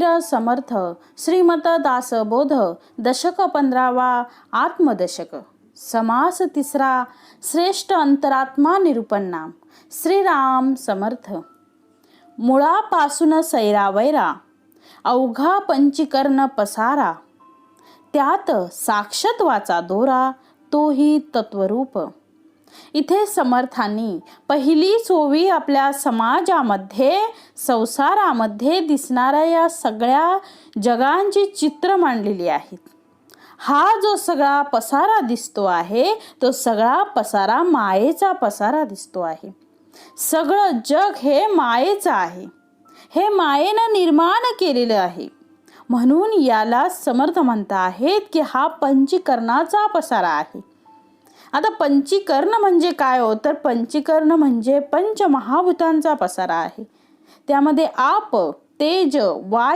कबीर समर्थ श्रीमत दासबोध दशक 15वा आत्मदशक समास तिसरा श्रेष्ठ अंतरात्मा निरूपण श्रीराम समर्थ. मुळापासून सैरावैरा अवघा पंचीकर्ण पसारा त्यात साक्षत्वाचा दोरा तोही तत्वरूप. इथे समर्थांनी पहिली ओवी आपल्या समाजामध्ये संसारामध्ये दिसणाऱ्या या सगळ्या जगांची चित्र मांडलेली आहेत. हा जो सगळा पसारा दिसतो आहे तो सगळा पसारा मायेचा पसारा दिसतो आहे. सगळं जग हे मायेचं आहे, हे मायेनं निर्माण केलेलं आहे. म्हणून याला समर्थ म्हणता आहेत की हा पंचीकरणाचा पसारा आहे. आता पंचीकर्ण म्हणजे काय हो, तर पंचीकर्ण म्हणजे पंचमहाभूतांचा पसारा आहे. त्यामध्ये आप, तेज, वायू